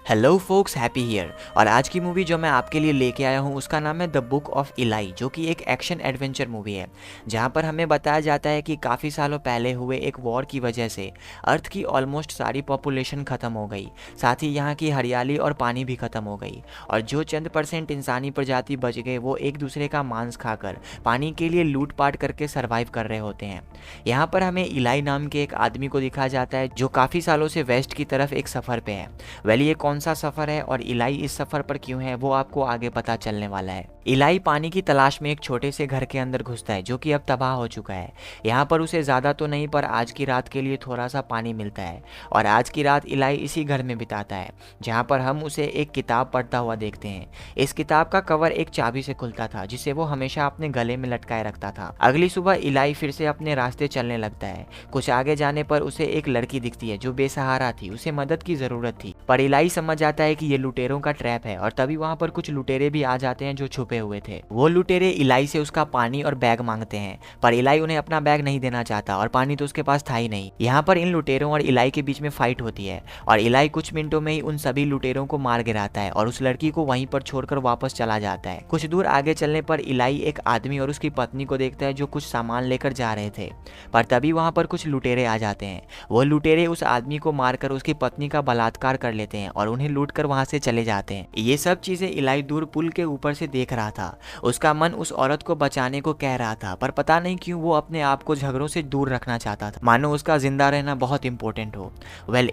Hello focus, happy here. और आज की मूवी जो मैं आपके लिए लेके आया हूँ उसका नाम है द बुक ऑफ इलाई, जो कि एक एक्शन एडवेंचर मूवी है जहाँ पर हमें बताया जाता है कि काफ़ी सालों पहले हुए एक वॉर की वजह से अर्थ की ऑलमोस्ट सारी पॉपुलेशन ख़त्म हो गई, साथ ही यहाँ की हरियाली और पानी भी ख़त्म हो गई, और जो चंद % इंसानी प्रजाति बच गए वो एक दूसरे का मांस खाकर पानी के लिए लूटपाट करके सर्वाइव कर रहे होते हैं। यहाँ पर हमें इलाई नाम के एक आदमी को दिखाया जाता है जो काफ़ी सालों से वेस्ट की तरफ एक सफ़र पे है। ये कौन सा सफर है और इलाई इस सफर पर क्यों है वो आपको आगे पता चलने वाला है। इलाई पानी की तलाश में एक छोटे से घर के अंदर घुसता है जो कि अब तबाह हो चुका है। यहाँ पर उसे ज़्यादा तो नहीं पर आज की रात के लिए थोड़ा सा पानी मिलता है, और आज की रात इलाई इसी घर में बिताता है जहाँ पर हम उसे एक किताब पढ़ता हुआ देखते हैं। इस किताब का कवर एक चाबी से खुलता था जिसे वो हमेशा अपने गले में लटकाए रखता था। अगली सुबह इलाई फिर से अपने रास्ते चलने लगता है। कुछ आगे जाने पर उसे एक लड़की दिखती है जो बेसहारा थी, उसे मदद की जरूरत थी, पर इलाई समझ जाता है कि ये लुटेरों का ट्रैप है, और तभी वहाँ पर कुछ लुटेरे भी आ जाते हैं जो छुपे हुए थे। वो लुटेरे इलाई से उसका पानी और बैग मांगते हैं, पर इलाई उन्हें अपना बैग नहीं देना चाहता और पानी तो उसके पास था ही नहीं। यहाँ पर इन लुटेरों और इलाई के बीच में फाइट होती है और इलाई कुछ मिनटों में ही उन सभी लुटेरों को मार गिराता है और उस लड़की को वहीं पर छोड़कर वापस चला जाता है। कुछ दूर आगे चलने पर इलाई एक आदमी और उसकी पत्नी को देखता है जो कुछ सामान लेकर जा रहे थे, पर तभी वहाँ पर कुछ लुटेरे आ जाते हैं। वो लुटेरे उस आदमी को मारकर उसकी पत्नी का बलात्कार कर लेते हैं और उन्हें लूटकर वहां से चले जाते हैं। ये सब चीजें इलाई दूर पुल के ऊपर से देख रहा था। उसका मन उस औरत को बचाने को कह रहा था, पर पता नहीं क्यों वो अपने आप को झगड़ों से दूर रखना चाहता था, मानो उसका जिंदा रहना बहुत इंपॉर्टेंट हो।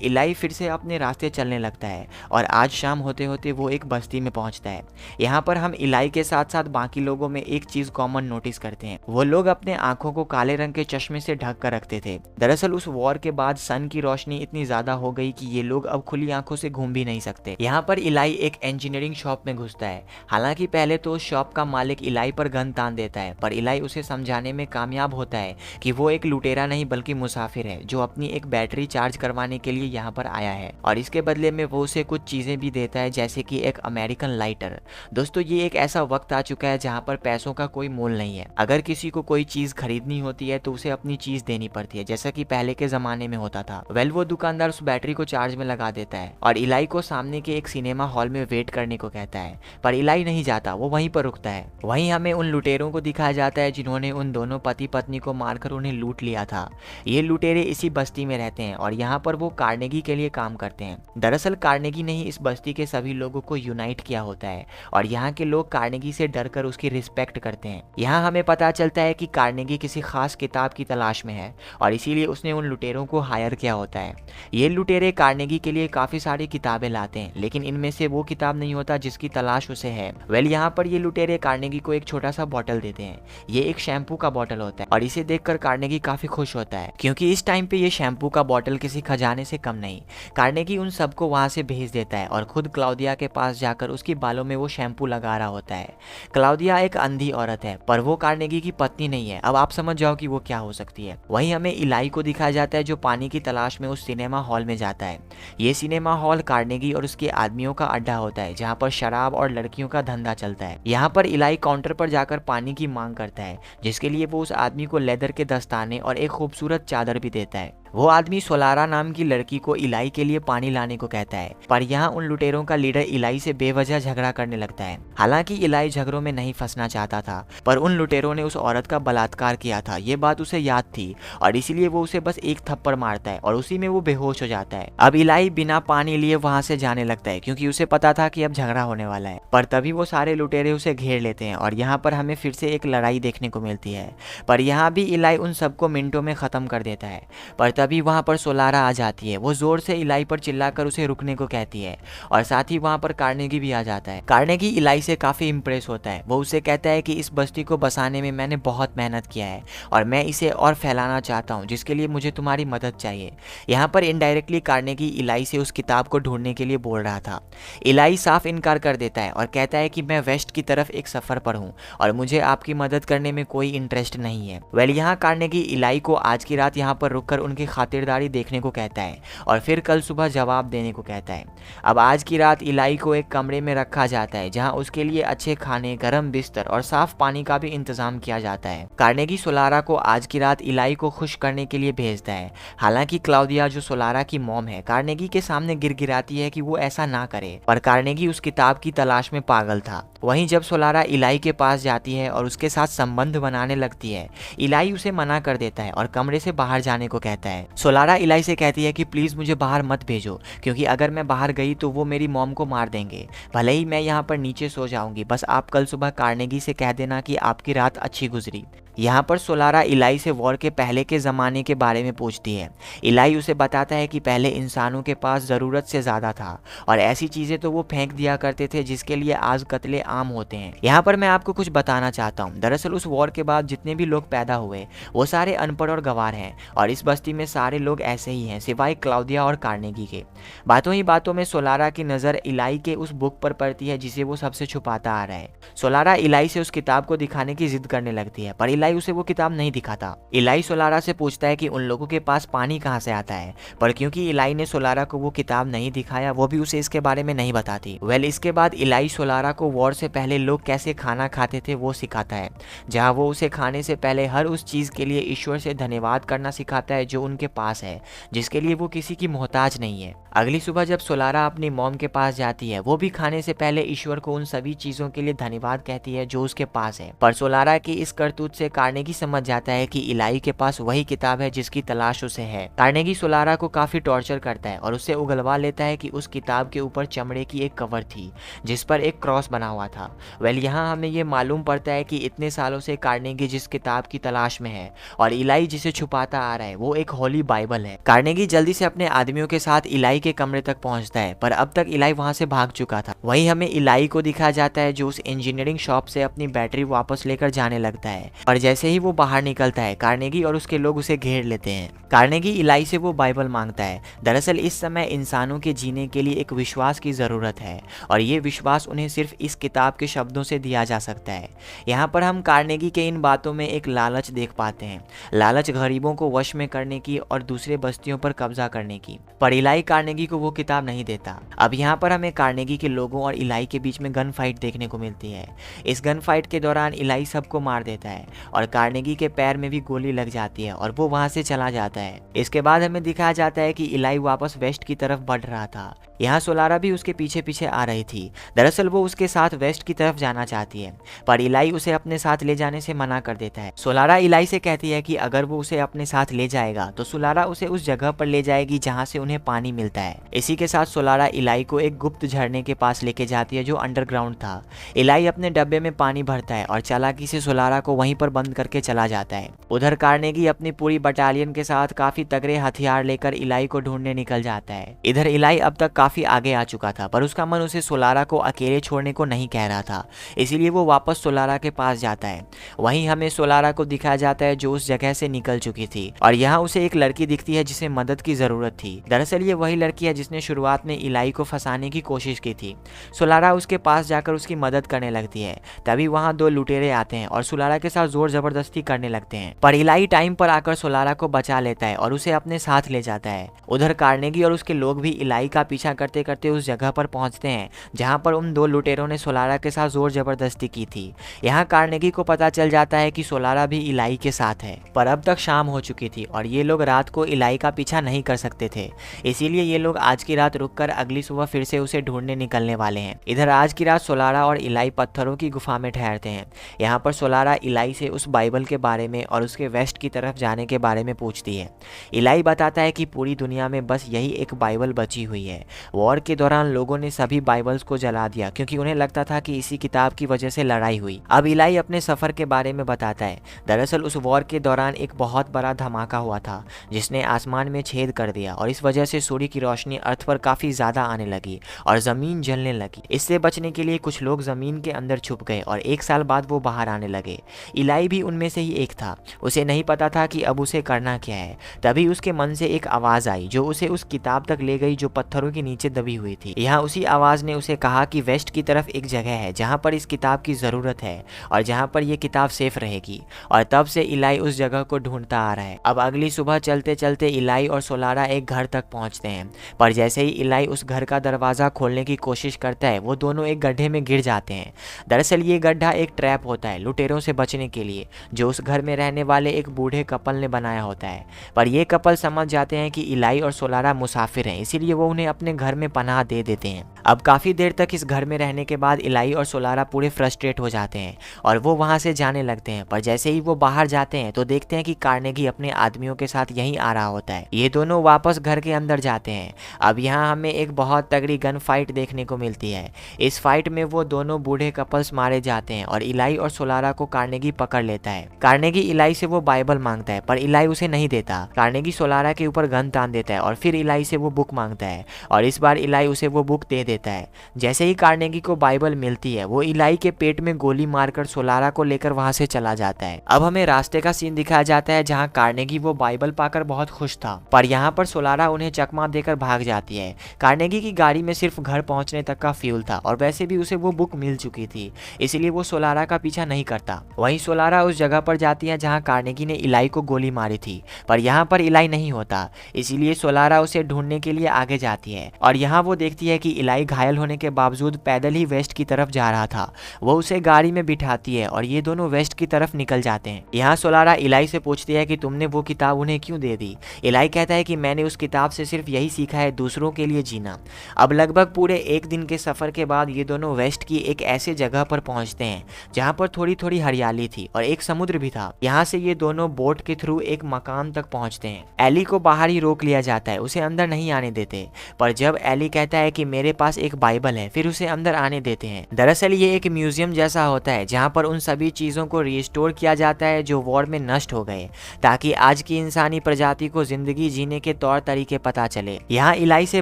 इलाई फिर से अपने रास्ते चलने लगता है और आज शाम होते होते वो एक बस्ती में पहुंचता है। यहाँ पर हम इलाई के साथ साथ बाकी लोगों में एक चीज कॉमन नोटिस करते हैं। वो लोग अपने आंखों को काले रंग के चश्मे से ढक कर रखते थे। दरअसल उस वॉर के बाद सन की रोशनी इतनी ज्यादा हो गई कि ये लोग अब खुली आंखों से घूम भी नहीं सकते। यहाँ पर इलाई एक इंजीनियरिंग शॉप में घुसता है। हालांकि पहले तो उस शॉप का मालिक इलाई पर गन तान देता है, पर इलाई उसे समझाने में कामयाब होता है कि वो एक लुटेरा नहीं बल्कि मुसाफिर है जो अपनी एक बैटरी चार्ज करवाने के लिए यहाँ पर आया है, और इसके बदले में वो उसे कुछ चीजें भी देता है जैसे कि एक अमेरिकन लाइटर। दोस्तों, ये एक ऐसा वक्त आ चुका है जहाँ पर पैसों का कोई मोल नहीं है। अगर किसी को कोई चीज खरीदनी होती है तो उसे अपनी चीज देनी पड़ती है, जैसा कि पहले के जमाने में होता था। वो दुकानदार उस बैटरी को चार्ज में लगा देता है और इलाई को सामने के एक सिनेमा हॉल में वेट करने को कहता है, पर इलाई नहीं जाता, वो वहीं पर रुकता है। वहीं हमें उन लुटेरों को दिखाया जाता है जिन्होंने उन दोनों पति पत्नी को मारकर उन्हें लूट लिया था। ये लुटेरे इसी बस्ती में रहते हैं और यहाँ पर वो कार्नेगी के लिए काम करते हैं। दरअसल कार्नेगी ने ही इस बस्ती के सभी लोगों को यूनाइट किया होता है और यहाँ के लोग कार्नेगी से डरकर उसकी रिस्पेक्ट करते हैं। यहाँ हमें पता चलता है कि कार्नेगी किसी खास किताब की तलाश में है और इसीलिए उसने उन लुटेरों को हायर किया होता है। ये लुटेरे कार्नेगी के लिए काफी सारी किताबें लाते हैं, लेकिन इनमें से वो किताब नहीं होता जिसकी तलाश उसे है। यहाँ पर ये लुटेरे कार्नेगी को एक छोटा सा बॉटल देते हैं। ये एक शैम्पू का बॉटल होता है और इसे देखकर कार्नेगी काफी खुश होता है, क्योंकि इस टाइम पे ये शैम्पू का बॉटल किसी खजाने से कम नहीं। कार्नेगी उन सबको वहां से भेज देता है और खुद क्लाउदिया के पास जाकर उसकी बालों में वो शैम्पू लगा रहा होता है। क्लाउदिया एक अंधी औरत है, पर वो कार्नेगी की पत्नी नहीं है। अब आप समझ जाओ कि वो क्या हो सकती है। वहीं हमें इलाई को दिखाया जाता है जो पानी की तलाश में उस सिनेमा हॉल में जाता है। ये सिनेमा हॉल कार्नेगी और उसके आदमियों का अड्डा होता है जहाँ पर शराब और लड़कियों का धंधा चलता है। यहाँ पर इलाई काउंटर पर जाकर पानी की मांग करता है, जिसके लिए वो उस आदमी को लेदर के दस्ताने और एक खूबसूरत चादर भी देता है। वो आदमी सोलारा नाम की लड़की को इलाई के लिए पानी लाने को कहता है, पर यहाँ उन लुटेरों का लीडर इलाई से बेवजह झगड़ा करने लगता है। हालांकि इलाई झगड़ों में नहीं फंसना चाहता था, पर उन लुटेरों ने उस औरत का बलात्कार किया था, ये बात उसे याद थी और इसीलिए वो उसे बस एक थप्पड़ मारता है और उसी में वो बेहोश हो जाता है। अब इलाई बिना पानी लिए वहां से जाने लगता है क्योंकि उसे पता था कि अब झगड़ा होने वाला है, पर तभी वो सारे लुटेरे उसे घेर लेते हैं और यहाँ पर हमें फिर से एक लड़ाई देखने को मिलती है। पर यहाँ भी इलाई उन सबको मिनटों में खत्म कर देता है, पर तभी वहां पर सोलारा आ जाती है। वो जोर से इलाई पर चिल्लाकर उसे रुकने को कहती है और साथ ही वहां पर कार्नेगी भी आ जाता है। कार्नेगी इलाई से काफी इंप्रेस होता है। वो उसे कहता है कि इस बस्ती को बसाने में मैंने बहुत मेहनत किया है और मैं इसे और फैलाना चाहता हूँ, जिसके लिए मुझे तुम्हारी मदद चाहिए। यहाँ पर इनडायरेक्टली कार्नेगी इलाई से उस किताब को ढूंढने के लिए बोल रहा था। इलाई साफ इनकार कर देता है और कहता है कि मैं वेस्ट की तरफ एक सफर पर हूँ और मुझे आपकी मदद करने में कोई इंटरेस्ट नहीं है। यहाँ कार्नेगी इलाई को आज की रात यहाँ पर रुककर उनके खातिरदारी देखने को कहता है और फिर कल सुबह जवाब देने को कहता है। अब आज की रात इलाई को एक कमरे में रखा जाता है जहां उसके लिए अच्छे खाने, गर्म बिस्तर और साफ पानी का भी इंतजाम किया जाता है। कार्नेगी सोलारा को आज की रात इलाई को खुश करने के लिए भेजता है। हालांकि क्लाउडिया, जो सोलारा की मॉम है, कार्नेगी के सामने गिड़गिड़ाती है कि वो ऐसा ना करे, पर कार्नेगी उस किताब की तलाश में पागल था। वहीं जब सोलारा इलाई के पास जाती है और उसके साथ संबंध बनाने लगती है, इलाई उसे मना कर देता है और कमरे से बाहर जाने को कहता है। सोलारा इलाई से कहती है कि प्लीज मुझे बाहर मत भेजो, क्योंकि अगर मैं बाहर गई तो वो मेरी मॉम को मार देंगे। भले ही मैं यहाँ पर नीचे सो जाऊंगी, बस आप कल सुबह कार्नेगी से कह देना कि आपकी रात अच्छी गुजरी। यहाँ पर सोलारा इलाई से वॉर के पहले के ज़माने के बारे में पूछती है। इलाई उसे बताता है कि पहले इंसानों के पास ज़रूरत से ज़्यादा था और ऐसी चीज़ें तो वो फेंक दिया करते थे जिसके लिए आज कत्ले आम होते हैं। यहाँ पर मैं आपको कुछ बताना चाहता हूँ। दरअसल उस वॉर के बाद जितने भी लोग पैदा हुए वो सारे अनपढ़ और गंवार हैं और इस बस्ती में सारे लोग ऐसे ही हैं सिवाय क्लाउडिया और कार्नेगी के। बातों ही बातों में सोलारा की नज़र इलाई के उस बुक पर पड़ती है जिसे वो सबसे छुपाता आ रहा है। सोलारा इलाई से उस किताब को दिखाने की जिद करने लगती है, पर इलाई उसे वो किताब नहीं दिखाता। इलाई सोलारा से पूछता है कि उन लोगों के पास पानी कहाँ से आता है, पर क्योंकि इलाई ने सोलारा को वो किताब नहीं दिखाया, वो भी उसे इसके बारे में नहीं बताती। इसके बाद इलाई सोलारा को वॉर से पहले लोग कैसे खाना खाते थे वो सिखाता है, जहाँ वो उसे खाने से पहले हर उस चीज के लिए ईश्वर से धन्यवाद करना सिखाता है जो उनके पास है, जिसके लिए वो किसी की मोहताज नहीं है। अगली सुबह जब सोलारा अपनी मॉम के पास जाती है, वो भी खाने से पहले ईश्वर को उन सभी चीजों के लिए धन्यवाद कहती है जो उसके पास है। पर सोलारा की इस करतूत से कार्नेगी समझ जाता है कि इलाई के पास वही किताब है जिसकी तलाश उसे है। कार्नेगी सोलारा को काफी टॉर्चर करता है और उससे उगलवा लेता है कि उस किताब के ऊपर चमड़े की एक कवर थी जिस पर एक क्रॉस बना हुआ था। यहाँ हमें ये मालूम पड़ता है कि इतने सालों से कार्नेगी जिस किताब की तलाश में है और इलाई जिसे छुपाता आ रहा है वो एक होली बाइबल है। कार्नेगी जल्दी से अपने आदमियों के साथ इलाई के कमरे तक पहुंचता है, पर अब तक इलाई वहां से भाग चुका था। वहीं हमें इलाई को दिखाया जाता है जो उस इंजीनियरिंग शॉप से अपनी बैटरी वापस लेकर जाने लगता है, पर जैसे ही वो बाहर निकलता है कार्नेगी और उसके लोग उसे घेर लेते हैं। कार्नेगी इलाई से वो बाइबल मांगता है। दरअसल इस समय इंसानों के जीने के लिए एक विश्वास की जरूरत है और ये विश्वास उन्हें सिर्फ इस किताब के शब्दों से दिया जा सकता है। यहाँ पर हम कार्नेगी के इन बातों में एक लालच देख पाते हैं, लालच गरीबों को वश में करने की और दूसरे बस्तियों पर कब्जा करने की। पर इलाई कार्नेगी को वो किताब नहीं देता। अब यहाँ पर हमें कार्नेगी के लोगों और इलाई के बीच में गन फाइट देखने को मिलती है। इस गन फाइट के दौरान इलाई सबको मार देता है और कार्नेगी के पैर में भी गोली लग जाती है और वो वहां से चला जाता है। इसके बाद हमें दिखाया जाता है कि इलाई वापस वेस्ट की तरफ बढ़ रहा था। यहाँ सोलारा भी उसके पीछे पीछे आ रही थी। दरअसल वो उसके साथ वेस्ट की तरफ जाना चाहती है, पर इलाई उसे अपने साथ ले जाने से मना कर देता है। सोलारा इलाई से कहती है कि अगर वो उसे अपने साथ ले जाएगा तो सोलारा उसे उस जगह पर ले जाएगी जहाँ से उन्हें पानी मिलता है। इसी के साथ सोलारा इलाई को एक गुप्त झरने के पास लेके जाती है जो अंडरग्राउंड था। इलाई अपने डब्बे में पानी भरता है और चालाकी से सोलारा को वहीं पर बंद करके चला जाता है। उधर कार्नेगी अपनी पूरी बटालियन के साथ काफी तगड़े हथियार लेकर इलाई को ढूंढने निकल जाता है। इधर इलाई अब तक काफी आगे आ चुका था, पर उसका मन उसे सोलारा को अकेले छोड़ने को नहीं कह रहा था, इसीलिए वो वापस सोलारा के पास जाता है। वहीं हमें सोलारा को दिखाया जाता है जो उस जगह से निकल चुकी थी और यहाँ उसे एक लड़की दिखती है जिसे मदद की जरूरत थी। दरअसल ये वही लड़की है जिसने शुरुआत में इलाई को फंसाने की कोशिश की थी। सोलारा उसके पास जाकर उसकी मदद करने लगती है। तभी वहाँ दो लुटेरे आते हैं और सोलारा के साथ जोर जबरदस्ती करने लगते हैं, पर इलाई टाइम पर आकर सोलारा को बचा लेता है और उसे अपने साथ ले जाता है। उधर कार्नेगी और उसके लोग भी इलाई का पीछा करते करते उस जगह पर पहुंचते हैं जहां पर उन दो लुटेरों ने सोलारा के साथ जोर जबरदस्ती की थी। यहाँ कार्नेगी को पता चल जाता है कि सोलारा भी इलाई के साथ है, पर अब तक शाम हो चुकी थी और ये लोग रात को इलाई का पीछा नहीं कर सकते थे, इसीलिए ये लोग आज की रात रुककर अगली सुबह फिर से उसे ढूंढने निकलने वाले हैं। इधर आज की रात सोलारा और इलाई पत्थरों की गुफा में ठहरते हैं। यहाँ पर सोलारा इलाई से उस बाइबल के बारे में और उसके वेस्ट की तरफ जाने के बारे में पूछती है। इलाई बताता है कि पूरी दुनिया में बस यही एक बाइबल बची हुई है। वॉर के दौरान लोगों ने सभी बाइबल्स को जला दिया क्योंकि उन्हें लगता था कि इसी किताब की वजह से लड़ाई हुई। अब इलाई अपने सफर के बारे में बताता है। दरअसल उस वॉर के दौरान एक बहुत बड़ा धमाका हुआ था जिसने आसमान में छेद कर दिया और इस वजह से सूर्य की रोशनी अर्थ पर काफी ज्यादा आने लगी और जमीन जलने लगी। इससे बचने के लिए कुछ लोग जमीन के अंदर छुप गए और 1 साल बाद वो बाहर आने लगे। इलाई भी उनमें से ही एक था। उसे नहीं पता था कि अब उसे करना क्या है। तभी उसके मन से एक आवाज आई जो उसे उस किताब तक ले गई जो पत्थरों के नीचे दबी हुई थी। यहाँ उसी आवाज ने उसे कहा कि वेस्ट की तरफ एक जगह है जहाँ पर इस किताब की जरूरत है और जहाँ पर यह किताब सेफ रहेगी। और तब से इलाई उस जगह को ढूंढता आ रहा है। अब अगली सुबह चलते चलते इलाई और सोलारा एक घर तक पहुंचते हैं, पर जैसे ही इलाई उस घर का दरवाजा खोलने की कोशिश करता है वो दोनों एक गड्ढे में गिर जाते हैं। दरअसल ये गड्ढा एक ट्रैप होता है लुटेरों से बचने के लिए, जो उस घर में रहने वाले एक बूढ़े कपल ने बनाया होता है। पर ये कपल समझ जाते हैं कि इलाई और सोलारा मुसाफिर हैं, इसीलिए वो उन्हें अपने घर में पनाह दे देते हैं। अब काफी देर तक इस घर में रहने के बाद इलाई और सोलारा पूरे फ्रस्ट्रेट हो जाते हैं और वो वहां से जाने लगते हैं। पर जैसे ही वो बाहर जाते हैं तो देखते हैं कि कार्नेगी अपने आदमियों के साथ यहीं आ रहा होता है। ये दोनों वापस घर के अंदर जाते हैं। अब यहाँ हमें एक बहुत तगड़ी गन फाइट देखने को मिलती है। इस फाइट में वो दोनों बूढ़े कपल्स मारे जाते हैं और इलाई और सोलारा को कार्नेगी पकड़ लेता है। कार्नेगी इलाई से वो बाइबल मांगता है पर इलाई उसे नहीं देता। कार्नेगी सोलारा के ऊपर गन तान देता है और फिर इलाई से वो बुक मांगता है और इस बार इलाई उसे वो बुक दे देता है। जैसे ही कार्नेगी को बाइबल मिलती है वो इलाई के पेट में गोली मारकर सोलारा को लेकर वहां से चला जाता है। अब हमें रास्ते का सीन दिखाया जाता है जहां कार्नेगी वो बाइबल पाकर बहुत खुश था, पर यहाँ पर सोलारा उन्हें चकमा देकर भाग जाती है। कार्नेगी की गाड़ी में सिर्फ घर पहुंचने तक का फ्यूल था और वैसे भी उसे वो बुक मिल चुकी थी, इसलिए वो सोलारा का पीछा नहीं करता। वहीं सोलारा उस जगह पर जाती है जहाँ कार्नेगी ने इलाई को गोली मारी थी, पर यहाँ पर इलाई नहीं होता, इसीलिए सोलारा उसे ढूंढने के लिए आगे जाती है और यहाँ वो देखती है कि इलाई घायल होने के बावजूद पैदल ही वेस्ट की तरफ जा रहा था। वो उसे गाड़ी में बिठाती है और ये दोनों वेस्ट की तरफ निकल जाते हैं। यहाँ सोलारा इलाई से पूछती है कि तुमने वो किताब उन्हें क्यों दे दी। इलाई कहता है कि मैंने उस किताब से सिर्फ यही सीखा है, दूसरों के लिए जीना। अब लगभग पूरे 1 दिन के सफर के बाद ये दोनों वेस्ट की एक ऐसे जगह पर पहुंचते हैं जहाँ पर थोड़ी थोड़ी हरियाली थी और एक समुद्र भी था। यहाँ से ये दोनों बोट के थ्रू एक मकान तक पहुंचते हैं। एली को बाहर ही रोक लिया जाता है, उसे अंदर नहीं आने देते, पर जब एली कहता है कि मेरे पास एक बाइबल है फिर उसे अंदर आने देते हैं। दरअसल ये एक म्यूजियम जैसा होता है जहाँ पर उन सभी चीजों को रिस्टोर किया जाता है जो वॉर में नष्ट हो गए, ताकि आज की इंसानी प्रजाति को जिंदगी जीने के तौर तरीके पता चले। यहाँ इलाई से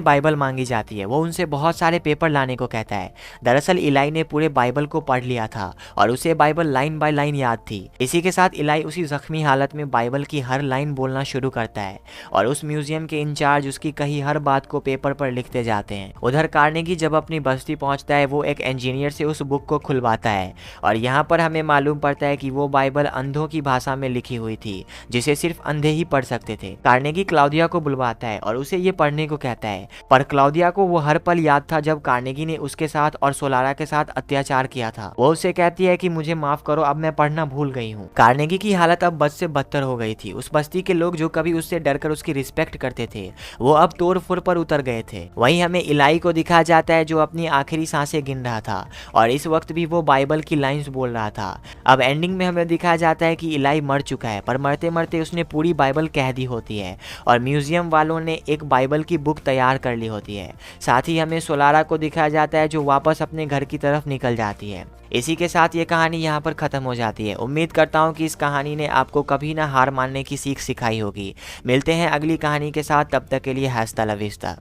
बाइबल मांगी जाती है, वो उनसे बहुत सारे पेपर लाने को कहता है। दरअसल इलाई ने पूरे बाइबल को पढ़ लिया था और उसे बाइबल लाइन बाय लाइन याद थी। इसी के साथ इलाई उसी जख्मी हालत में बाइबल की हर लाइन बोलना शुरू करता है और उस म्यूजियम के इंचार्ज उसकी कही हर बात को पेपर पर लिखते जाते हैं। उधर कार्नेगी जब अपनी बस्ती पहुंचता है वो एक इंजीनियर से उस बुक को खुलवाता है और यहाँ पर हमें मालूम पड़ता है कि वो बाइबल अंधों की भाषा में लिखी हुई थी जिसे सिर्फ अंधे ही पढ़ सकते थे। कार्नेगी क्लाउदिया को बुलवाता है और उसे ये पढ़ने को कहता है, पर क्लाउदिया को वो हर पल याद था जब कार्नेगी ने उसके साथ और सोलारा के साथ अत्याचार किया था। वो उसे कहती है कि मुझे माफ करो, अब मैं पढ़ना भूल गई हूँ। कार्नेगी की हालत अब बद से बदतर हो गई थी। उस बस्ती के लोग जो कभी उससे डरकर उसकी रिस्पेक्ट करते थे वो अब तोड़ फोड़ पर उतर गए थे। वहीं हमें इलाई को दिखाया जाता है जो अपनी आखिरी सांसें गिन रहा था और इस वक्त भी वो बाइबल की लाइंस बोल रहा था। अब एंडिंग में हमें दिखाया जाता है कि इलाई मर चुका है, पर मरते मरते उसने पूरी बाइबल कह दी होती है और म्यूजियम वालों ने एक बाइबल की बुक तैयार कर ली होती है। साथ ही हमें सोलारा को दिखाया जाता है जो वापस अपने घर की तरफ निकल जाती है। इसी के साथ ये कहानी यहाँ पर ख़त्म हो जाती है। उम्मीद करता हूँ कि इस कहानी ने आपको कभी ना हार मानने की सीख सिखाई होगी। मिलते हैं अगली कहानी के साथ, तब तक के लिए हस्ता ला विस्ता।